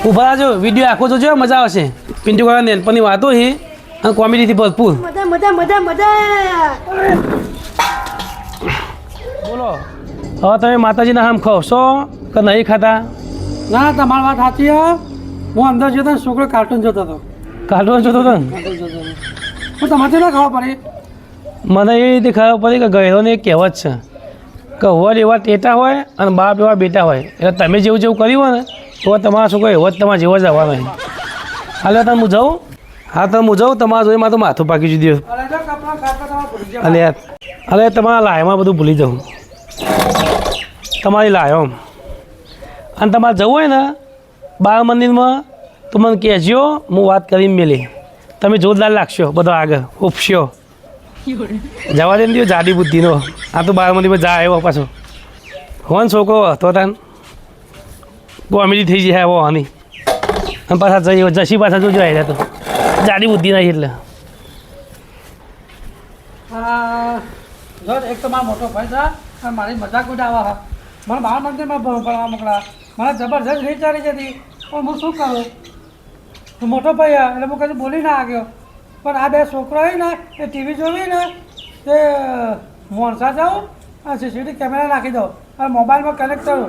ઊભા જો વિડીયો આખો જોજો મજા આવશે પિન્ટુ કાકા નેનપણની વાતો છે અને કોમેડીથી ભરપૂર બોલો હવે તમે માતાજીના આમ ખાવશો કે નહીં ખાતા ના તમારી વાત સાચી હે હું અંદર જતો ને છોકરો કાર્ટૂન જોતો હતો કાર્ટૂન જોતો હતો ને હું તમારે ના ખાવા પડે મને એ રીતે ખબર પડી કે ગહેરોને એક કહેવત છે કે વડ એવા ટેટા હોય અને બાપ એવા બેટા હોય એટલે તમે જેવું જેવું કર્યું હોય ને તો તમારા છોકરો એવો જ તમારા જેવો જ આવવાનો હોય હાલે તમે હું જાઉં હા તમે હું જાઉં તમારા જોઈ મારે તો માથું પાકી જુદી અરે તમારા લાયમાં બધું ભૂલી જાઉં તમારી લાયો અને તમારે જવું હોય ને બાળ મંદિરમાં તો મને કહેજો હું વાત કરીને મેલી તમે જોરદાર લાગશો બધો આગળ ઉપસ્યો જવા દે ને જાડી બુદ્ધિનો આ તો બાળ મંદિરમાં જા આવ્યો પાછો હોન છોકરો હતો તાન કોમેડી થઈ જાય આવો આની અને પાછા જઈ જશી પાછા જોજો આવ્યા તો જાડી બુદ્ધિ નહીં એટલે એક તો મારો મોટો ભાઈ છે અને મારી મજાક ઉડાવવા હા મને બાળ મંદિરમાં ભણવા મોકલા મને જબરજસ્ત રીત ચાલી જતી પણ હું શું કરું હું મોટો ભાઈ એટલે હું કદી બોલી ના આવ્યો પણ આ બે છોકરો હોય ને એ ટીવી જોવી ને તે મોણસા જાઉં અને સીસીટીવી કેમેરા નાખી દઉં અને મોબાઈલમાં કનેક્ટ કરું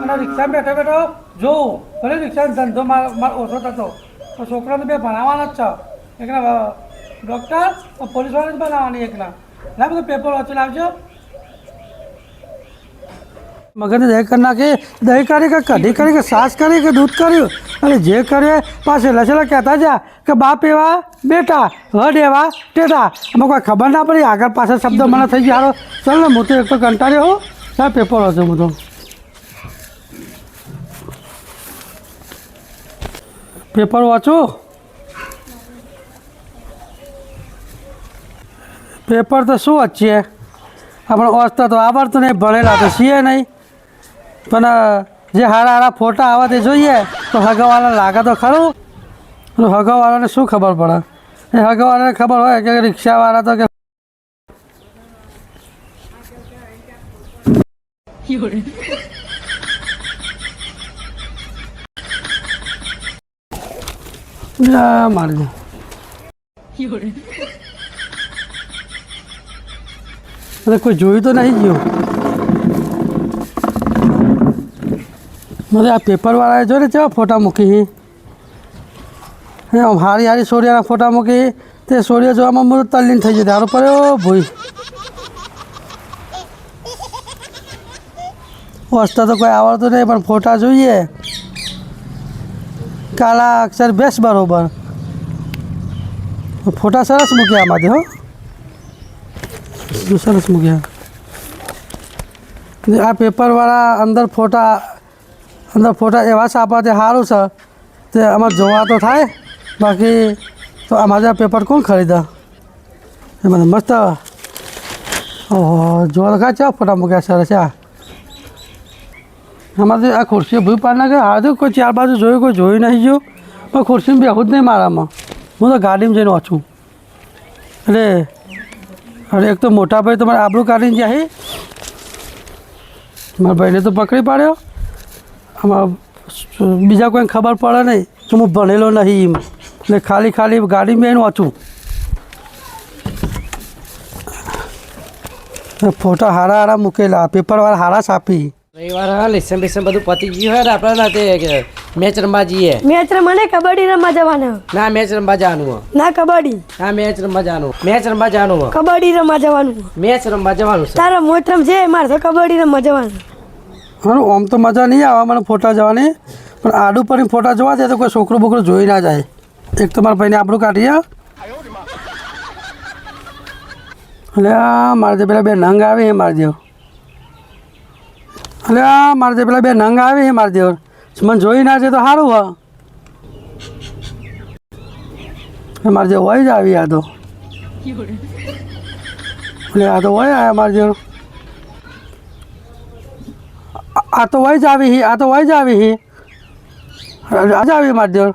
અને રિક્ષામાં બેઠો બેઠો જોઉં ભલે રિક્ષાનો ધંધો મારો ઓછો થતો તો છોકરાને બે ભણાવવાના જ છે એકના ડૉક્ટર પોલીસવાળા જ બનાવવાની એકના ના બધું પેપર વાંચી લાવજો મગજને દહીં કરી નાખી દહીં કરી કે કઢી કરી કે સાસ કરી કે દૂધ કર્યું અને જે કરે પાસે લસેલા કહેતા જા કે બાપ એવા બેટા હડ એવા ટેટા આમાં કોઈ ખબર ના પડી આગળ પાછળ શબ્દ મને થઈ ગયા હારો ચાલ ને હું તો એક તો કંટાળ્યો હોઉં ત્યાં પેપર વાંચું હું તો પેપર વાંચું પેપર તો શું વાંચીએ આપણે વાંચતા તો આવડતું નહીં ભણેલા તો છીએ નહીં પણ જે હારા હારા ફોટા આવે તે જોઈએ તો હગાવાળા લાગે તો ખરું હગાવાળાને શું ખબર પડે એ હગાવાળાને ખબર હોય કે રિક્ષાવાળા તો કે મારી અરે કોઈ જોયું તો નહીં ગયું મને આ પેપરવાળાએ જો ને કેવા ફોટા મૂકી આમ હારી હારી સોડિયાના ફોટા મૂકી તે સોડિયા જોવામાં હું તલ્લીન થઈ જતી હારો પડ્યો ભૂઈ વાંચતા તો કોઈ આવડતું નહીં પણ ફોટા જોઈએ કાલા અક્ષર બેસ બરોબર ફોટા સરસ મૂક્યા આમાંથી હો સરસ મૂક્યા આ પેપરવાળા અંદર ફોટા એવા છાપા તે સારું છે તે અમારે જોવા તો થાય બાકી તો અમારે આ પેપર કોણ ખરીદા એમાં મસ્ત ઓહો જોવા તો કેવા ફોટા મૂક્યા સરસ અમારે આ ખુરશી ભૂઈ પાડ નાખે હાજુ કોઈ ચાર બાજુ જોયું કોઈ જોયું નહીં ગયું પણ ખુરશીમાં બેહું જ નહીં મારામાં હું તો ગાડીમાં જઈને વાંચું એટલે અરે એક તો મોટા ભાઈ તમારે આબરૂ કાઢીને જાય મારા ભાઈને તો પકડી પાડ્યો આમાં બીજા કોઈને ખબર પડે નહીં કે હું ભણેલો નહીં એટલે ખાલી ગાડીમાં બેન વાંચું ફોટા હારા મૂકેલા પેપરવાળા હારા છાપી રવિવાર લેસન બેસન બધું પતી ગયું હોય ને આપણે તે મેચ રમવા જઈએ મેચ રમવાને કબડ્ડી રમવા જવાનું ના મેચ રમવા જવાનું ના કબડ્ડી હા મેચ રમવા જવાનું મેચ રમવા જવાનું કબડ્ડી રમવા જવાનું મેચ રમવા જવાનું છે તારા મોતરમ છે મારે તો કબડ્ડી રમવા જવાનું હા આમ તો મજા નહીં આવે મને ફોટા જવાની પણ આડું પડીને ફોટા જોવા દે તો કોઈ છોકરું બોકરું જોઈ ના જાય એક તો મારા ભાઈને આપણું કાઢીએ એટલે મારે જે પેલા બે નંગ આવે એ મારી દેવ એટલે મારે જે પેલા બે નંગ આવે એ મારી દેવ મને જોઈ ના છે તો સારું હોય મારે જે હોય જ આવી આ તો એટલે આ તો હોય આવ્યા મારે જેવું આ તો હોય જ આવી આ તો હોય જ આવી આજે આવી મારી દેવ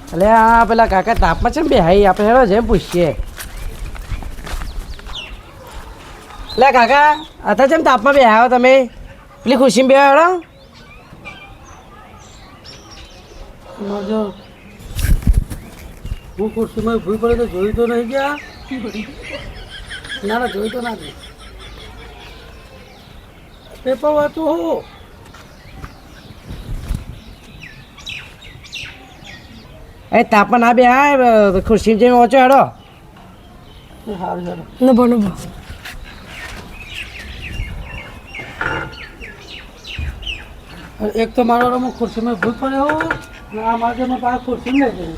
એટલે આ પેલા કાકા તાપમાં છે ને બે હાઈ આપણે હેડો જેમ પૂછીએ એટલે કાકા અત્યારે જેમ તાપમાં બે આવ્યો તમે પેલી ખુશીમાં બે હેડો જો હું ખુરશીમાં ભૂઈ પડે તો જોઈ તો નહીં ગયા ના ના જોઈ તો નથી પેપર વાંચું હું એ તાપણ આ બે હા ખુરશી જઈને ઓછો હેડો સારું સારું નભો નભો એક તો મારો રમો ખુરશીમાં ભૂઈ પડ્યો ને આ મારે મેં પાછા ખુરશી લઈ જઈ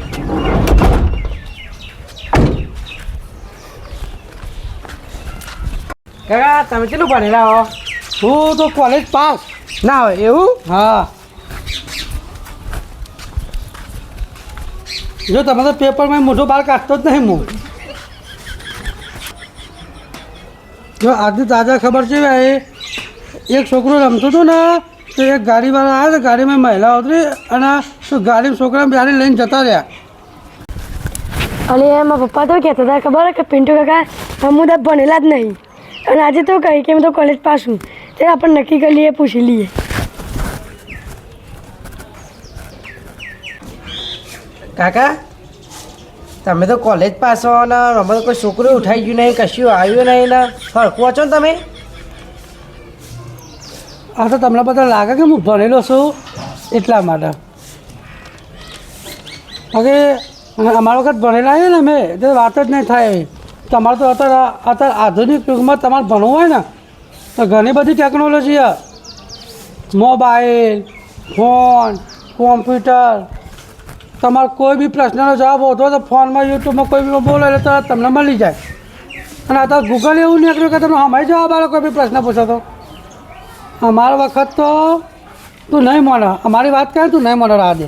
કાકા તમે કેટલું ભણેલા હો હું તો કોલેજ પાસ ના હોય એવું હા જો તમે તો પેપરમાં મોઢું બહાર કાઢતો જ નહીં હું જો આજની તાજા ખબર છે ભાઈ એક છોકરો રમતો હતો ને તો એક ગાડીવાળા આવ્યા તો ગાડીમાં મહિલા ઉતરી અને તો ગાડીમાં છોકરાને ગાડી લઈને જતા રહ્યા અને એમાં પપ્પા તો કહેતા હતા ખબર કે પિન્ટુ કાકા હું તો ભણેલા જ નહીં અને આજે તો કહી કે હું તો કોલેજ પાસ છું ત્યારે આપણે નક્કી કરી લઈએ પૂછી લઈએ કાકા તમે તો કોલેજ પાસ હો ને અમે તો કોઈ છોકરું ઉઠાઈ ગયું નહીં કશું આવ્યું નહીં ને ફરકું વાંચો ને તમે આ તો તમને બધા લાગે કે હું ભણેલો છું એટલા માટે હવે અમારા વખત ભણેલા છે ને અમે તો વાત જ નહીં થાય તમારે તો અત્યારે આધુનિક યુગમાં તમારે ભણવું હોય ને તો ઘણી બધી ટેકનોલોજી છે મોબાઈલ ફોન કોમ્પ્યુટર તમારે કોઈ બી પ્રશ્નનો જવાબ હોતો તો ફોનમાં યુટ્યુબમાં કોઈ બી બોલો એટલે તરત તમને મળી જાય અને અત્યારે ગૂગલ એવું નીકળ્યું કે તમે હમાય જવાબ આવે કોઈ બી પ્રશ્ન પૂછો તો અમારા વખત તો તું નહીં મને અમારી વાત કરે તું નહીં મને રાહ દે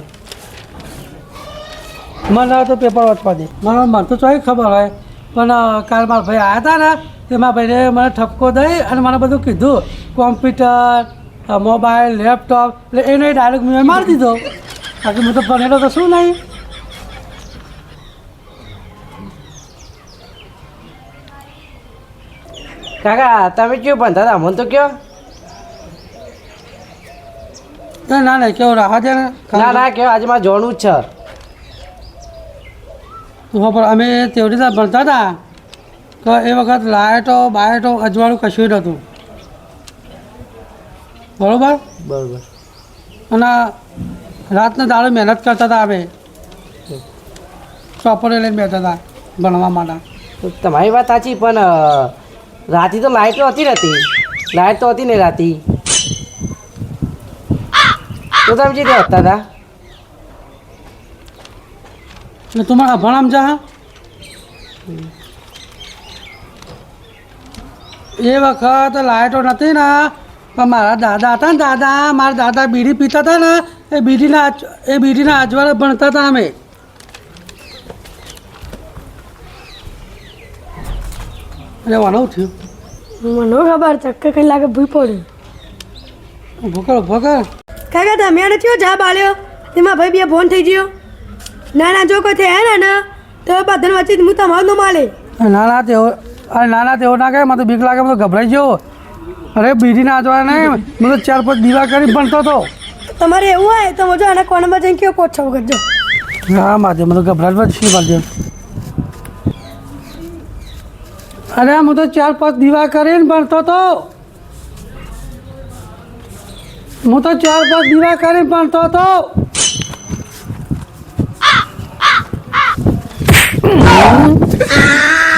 મને તો પેપર વાંચવા દે મને તો ચોઈ ખબર હોય પણ કાલ મારા ભાઈ આવ્યા હતા ને તેમાં ભાઈને મને ઠપકો દઈ અને મને બધું કીધું કોમ્પ્યુટર મોબાઈલ લેપટોપ એટલે એને ડાયરેક્ટ મેં મારી દીધો બાકી હું તો ભણેલો તો શું નહીં કાકા તમે કેવું ભણતા હતા મને તો કયો ના ના કેવું રાહ દે ને ના ના કયો આજે મારે જોવાનું જ છે પણ અમે તેવી રીતે ભણતા હતા તો એ વખત લાઇટો બાયટો અજવાળું કશું નહોતું બરાબર બરોબર અને રાતના દાડે મહેનત કરતા હતા અમે ચોપડે લઈને બેઠા હતા ભણવા માટે તો તમારી વાત સાચી પણ રાતે તો લાઇટ તો હતી નથી લાઇટ તો હતી નહીં રાતી તો તમે જે હતા હતા એટલે તમારે અભણ સમજા એ વખત લાઇટો નથી ને પણ મારા દાદા હતા ને મારા દાદા બીડી પીતા હતા ને એ બીડીના અજવાળે ભણતા હતા અમે એટલે વાનું થયું મને ખબર ચક્કર કઈ લાગે ભૂઈ પડ્યું ભૂકર કાકા તમે આને ચો જા બાળ્યો એમાં ભાઈ બે ફોન થઈ ગયો ના ના જો કોઈ થયા ને તો બધાને વચ્ચે હું તમારું ન માલે નાના તેઓ ના કહે મને તો બીક લાગે મને તો ગભરાઈ ગયો અરે બીડીના અજવાળે નહીં મને તો 4-5 દીવા કરી ભણતો હતો તમારે એવું હોય તો મજો આના કોર્નરમાં જઈને કયો કોચ છો કરજો હા માધ્ય મને તો ગભરાટ શી માધ્ય અરે હું તો 4-5 દીવા કરીને ભણતો હતો હું તો 4-5 દીવા કરીને ભણતો હતો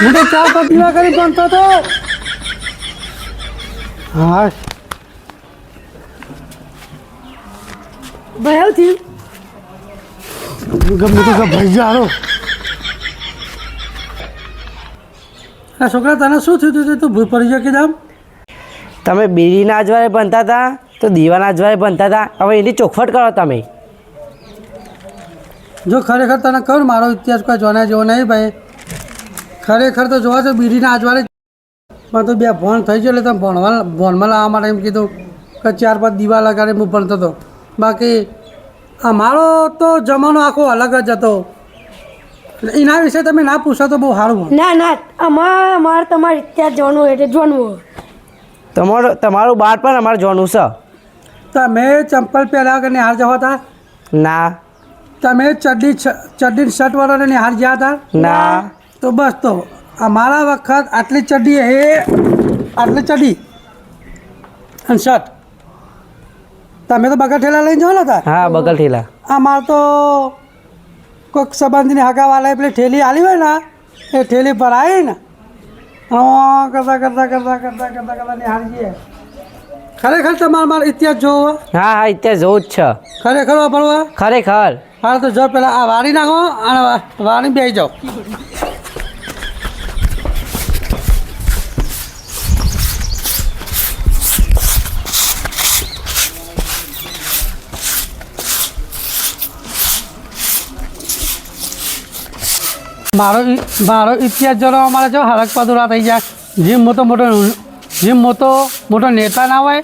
હું તો 4-5 દીવા કરીને ભણતો હતો હા ભાઈ આવું થયું ગમે તો ગભરાઈ જારો આ છોકરા તને શું થયું હતું તું ભૂલ પડી ગયો કીધા તમે બીડીના અજવાળે ભણતા હતા તો દીવાના અજવાળે ભણતા હતા હવે એની ચોખવટ કરો તમે જો ખરેખર તને કહું મારો ઇતિહાસ કોઈ જોના જેવો નહીં ભાઈ ખરેખર તો જોવા છો બીડીના અજવાળે પણ તો બે ભણ થઈ ગયો એટલે તમે ભણમાં લાવવા માટે એમ કીધું કે 4-5 દીવા લગાડી હું ભણતો હતો બાકી અમારો તો જમાનો આખો અલગ જ હતો એના વિશે તમે ના પૂછો તો બહુ સારું હોય ના ના અમારે તમારે ઇતિહાસ જાણવું એટલે જાણવું તમારું બાળપણ અમારે જોવાનું છે તમે ચંપલ પહેર્યા કે નિહાર જવા હતા ના તમે ચડ્ડી શર્ટ વાળાને નિહાળ ગયા હતા ના તો બસ તો અમારા વખત આટલી ચડ્ડી આટલી ચડ્ડી અને શર્ટ તમે તો બગા ઠેલા લઈને જવાના હતા હા બગલ ઠેલા અમાર તો કોઈક સંબંધીની હગાવાળાએ પેલી ઠેલી આલી હોય ને એ ઠેલી પર આવી ને કરતા નિહાળી જઈએ ખરેખર તમારે મારો ઇતિહાસ જોવો હા હા અત્યારે જોવું જ છે ખરેખર વાપરવા ખરેખર હા તો જો પેલા આ વારી નાખો અને વારી બેસી જાઓ મારો ઇતિહાસ જોડવા અમારે જો હરકપદુરા થઈ જાય જીમ મોટો નેતા ના હોય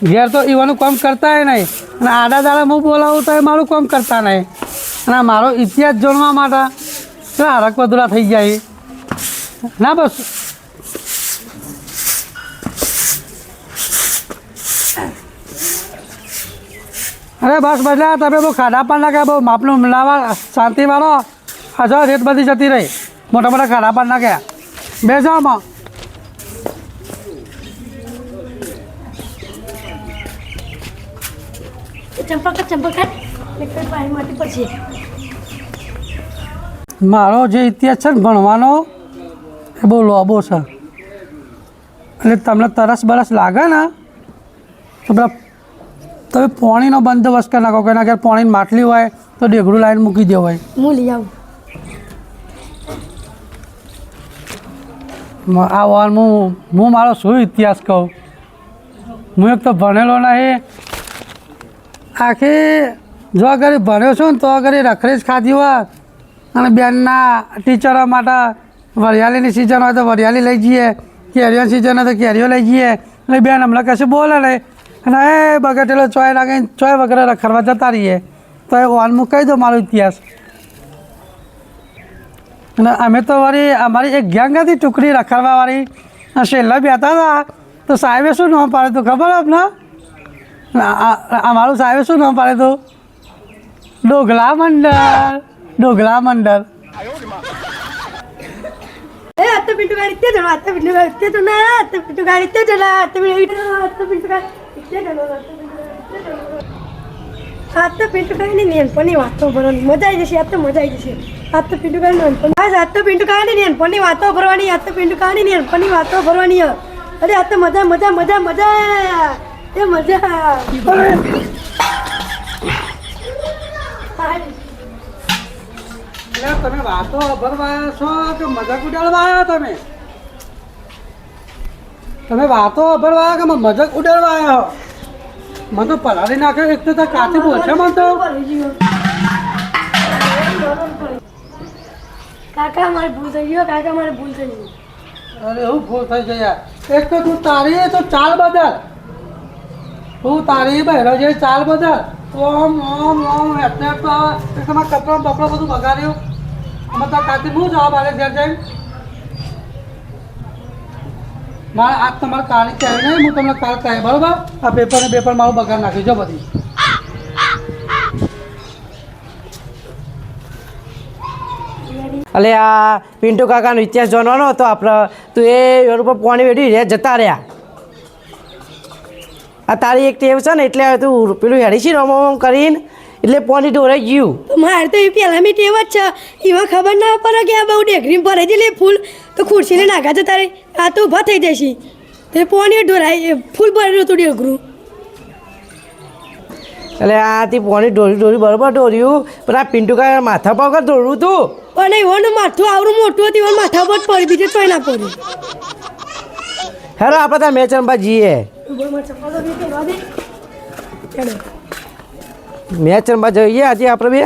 ઘેર તો એવાનું કામ કરતા નહીં અને આડા દાડા હું બોલાવું તો એ મારું કામ કરતા નહીં અને મારો ઇતિહાસ જોડવા માટે તો હરકપદુરા થઈ જાય ના બસ અરે બસ બદલા તમે બહુ ખાડા પણ નાખ્યા બહુ માપનું લાવા શાંતિવાળો આ જો રેત બધી જતી રહી મોટા મોટા ખાડા પણ નાખ્યા બેસો આમાં ચંપલ પાણી માટી પડશે. મારો જે ઇતિહાસ છે ને ભણવાનો એ બહુ લોબો છે એટલે તમને તરસ બરસ લાગે ને તો પેલા તમે પાણીનો બંદોબસ્ત કરી નાખો કે એના ઘેર પાણીની માટલી હોય તો ડેગડું લાઈન મૂકી દેવાય હું લઈ આવું. આ વાર હું મારો શું ઇતિહાસ કહું હું એક તો ભણેલો નહીં આખી જો અગર ભણ્યો છું ને તો અગર રખડી જ ખાધી હોય અને બેનના ટીચરો માટે વરિયાળીની સિઝન હોય તો વરિયાળી લઈ જઈએ કેરીઓની સિઝન હોય તો કેરીઓ લઈ જઈએ એટલે બેન હમણાં કશું બોલે નહીં અને એ બગટેલો ચોય લાગીને ચોય વગેરે રખડવા જતા રહીએ તો એ વાલ હું કહી દઉં મારો ઇતિહાસ અને અમે તો વળી અમારી એક ગેંગ હતી ટુકડી રખડવાવાળી છેલ્લા બેઠા હતા તો સાહેબે શું નામ પાડ્યું હતું ખબર આપને અમારું સાહેબે શું નામ પાડ્યું હતું ડોગલા મંડળ એ આત્ත પિંટુ ગાડી તે જણો આત્ત પિંટુ ગાડી તે જણો આત્ત પિંટુ ગાડી તે જણો આત્ત પિંટુ ગાડી તે જણો આત્ત પિંટુ ગાડી નેનપણની વાતો ભરવાની મજા આવી જશે આત્ત મજા આવી જશે આત્ત પિંટુ ગાડી નેનપણ આજ આત્ત પિંટુ ગાડી નેનપણની વાતો ભરવાની આત્ત પિંટુ ગાડી નેનપણની વાતો ભરવાની અરે આત્ત મજા મજા મજા મજા એ મજા તમે વાતો ભરવા છો કે મજાક ઉડાડવા આવ્યા તમે વાતો ભરવા કે મજાક ઉડાડવા આવ્યા મને તો પલાળી નાખ્યો એક તો કાચી બોલશે મને તો કાકા મારી ભૂલ થઈ ગયો કાકા મારી ભૂલ થઈ ગઈ અરે હું ભૂલ થઈ ગયા એક તો તું તારી તો ચાલ બદલ તું તારી બહેરો જે ચાલ બદલ ઓમ ઓમ ઓમ એટલે તો તમારા કપડો બપડો બધું બગાડ્યું અમે તો કાચી હું જવાબ આલે ઘેર જઈને મારે આજ તમારે કાલે કહે નહીં હું તમને કાલ કહે બરાબર આ પેપર ને પેપર મારું બગાડ નાખી જો બધી એટલે આ પિન્ટુ કાકાનો ઇતિહાસ જાણવાનો હતો આપણે તું એ રોડ ઉપર પાણી વેઠી રહ્યા જતા રહ્યા આ તારી એક ટેવ છે ને એટલે તું પેલું હેડી છે રમ કરીને એટલે પાણી ઢોરાઈ ગયું મારે તો એ પહેલાં મી ટેવ જ છે એમાં ખબર ના પડે કે આ બહુ ડેગરીમાં ભરાઈ જાય ફૂલ તો ખુરશીને નાખા જતા રહે આ તો ઊભા થઈ જશે તો પાણી ઢોરાય ફૂલ ભરેલું હતું ડેગરું એટલે આથી પાણી ઢોરી બરાબર ઢોર્યું પણ આ પિન્ટુ કાકા માથા પર વગર ઢોરવું તું પણ એવાનું માથું આવડું મોટું હતું એવાનું માથા પર જ પડી બીજે ચોય ના પડ્યું હેરો આપણે ત્યાં મેચ રમવા જઈએ મેચ રમવા જઈએ આજે આપણે બે